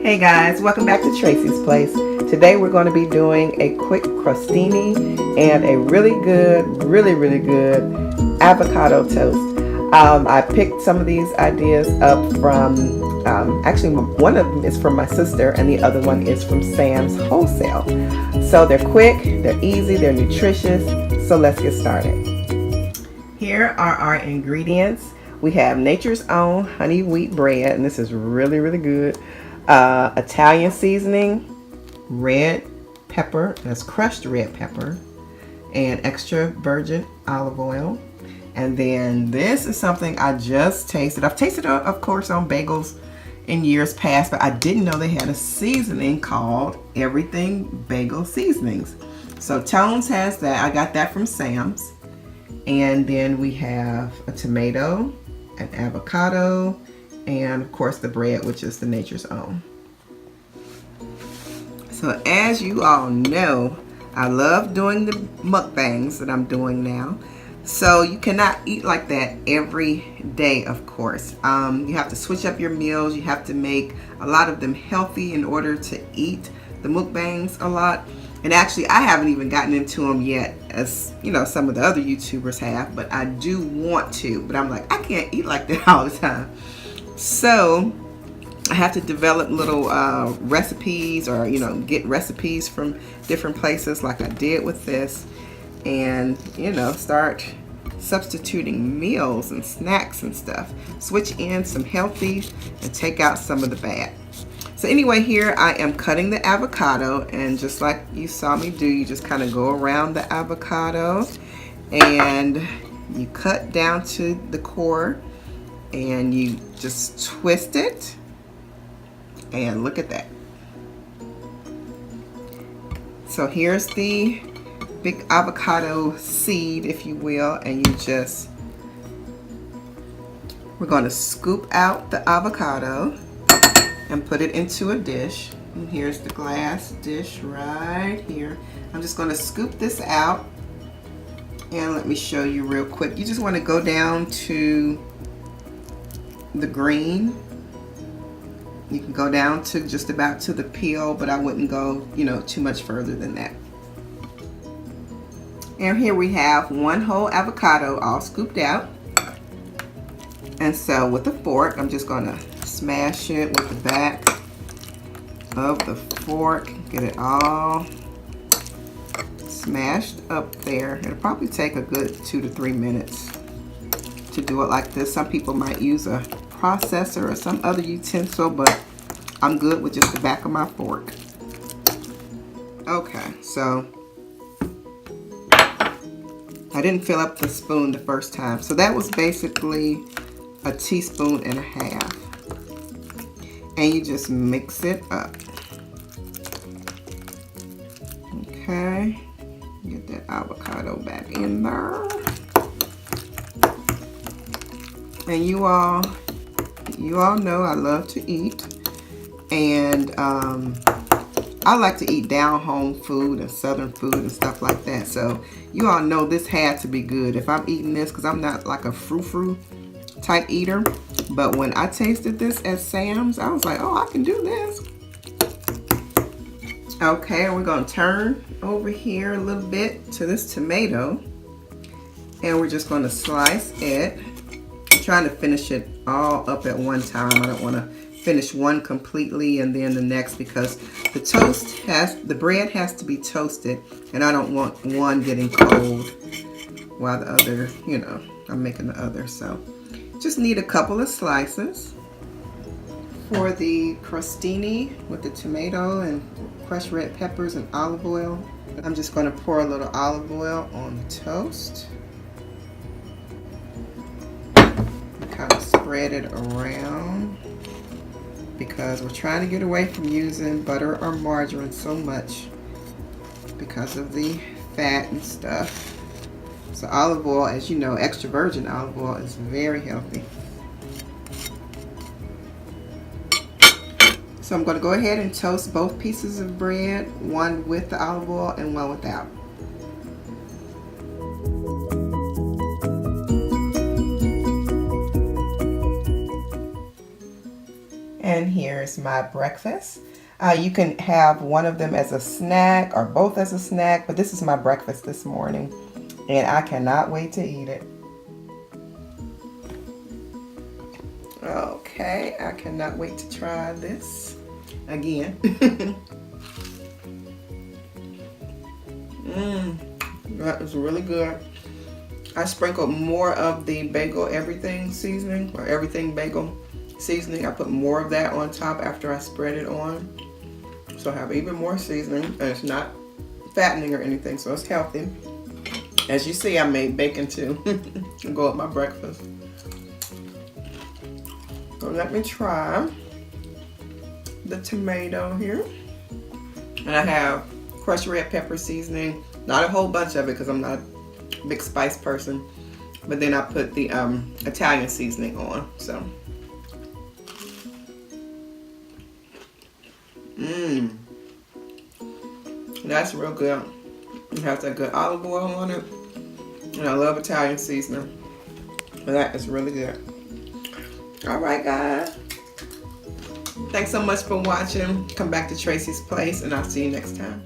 Hey guys, welcome back to Tracy's Place. Today we're going to be doing a quick crostini and a really good avocado toast. I picked some of these ideas up from, actually one of them is from my sister and the other one is from Sam's Wholesale. So they're quick, they're easy, they're nutritious, so let's get started. Here are our ingredients. We have Nature's Own honey wheat bread, and this is really good. Italian seasoning, red pepper, that's crushed red pepper, and extra virgin olive oil. And then this is something I just tasted. I've tasted it, of course, on bagels in years past, but I didn't know they had a seasoning called Everything Bagel Seasonings. So Tones has that. I got that from Sam's. And then we have a tomato, an avocado, and of course the bread, which is the Nature's Own. So as you all know, I love doing the mukbangs that I'm doing now. So you cannot eat like that every day, of course. You have to switch up your meals. You have to make a lot of them healthy in order to eat the mukbangs a lot. And actually, I haven't even gotten into them yet, as you know, some of the other YouTubers have, but I do want to. But I'm like, I can't eat like that all the time. So I have to develop little recipes, or get recipes from different places like I did with this, and start substituting meals and snacks and stuff. Switch in some healthy and take out some of the bad. So anyway, here I am cutting the avocado, and just like you saw me do, you just kind of go around the avocado and you cut down to the core and you just twist it, and look at that. So here's the big avocado seed, if you will, and we're going to scoop out the avocado and put it into a dish. And here's the glass dish right here. I'm just going to scoop this out, and let me show you real quick. You just want to go down to the green. You can go down to just about to the peel, but I wouldn't go too much further than that. And here we have one whole avocado all scooped out. And so with a fork, I'm just going to smash it with the back of the fork. Get it all smashed up there. It'll probably take a good 2 to 3 minutes to do it like this. Some people might use a processor or some other utensil, but I'm good with just the back of my fork. Okay, so I didn't fill up the spoon the first time, so that was basically a teaspoon and a half, and you just mix it up. Okay, get that avocado back in there. And you all know I love to eat, and I like to eat down home food and southern food and stuff like that. So you all know this had to be good if I'm eating this, because I'm not like a frou-frou type eater. But when I tasted this at Sam's, I was like, oh, I can do this. Okay, we're going to turn over here a little bit to this tomato, and we're just going to slice it. I'm trying to finish it all up at one time. I don't want to finish one completely and then the next, because the bread has to be toasted, and I don't want one getting cold while the other, I'm making the other. So just need a couple of slices. For the crostini with the tomato and crushed red peppers and olive oil, I'm just going to pour a little olive oil on the toast. Kind of spread it around, because we're trying to get away from using butter or margarine so much because of the fat and stuff. So olive oil, as you know, extra virgin olive oil is very healthy. So I'm going to go ahead and toast both pieces of bread, one with the olive oil and one without. And here's my breakfast. You can have one of them as a snack or both as a snack, but this is my breakfast this morning, and I cannot wait to eat it. Okay, I cannot wait to try this again. That is really good. I sprinkled more of the bagel everything seasoning, or everything bagel seasoning. I put more of that on top after I spread it on. So I have even more seasoning, and it's not fattening or anything, so it's healthy. As you see, I made bacon too to go with my breakfast. So let me try the tomato here. And I have crushed red pepper seasoning. Not a whole bunch of it because I'm not a big spice person. But then I put the Italian seasoning on. So. That's real good. It has that good olive oil on it. And I love Italian seasoning. But that is really good. Alright guys. Thanks so much for watching. Come back to Tracy's Place and I'll see you next time.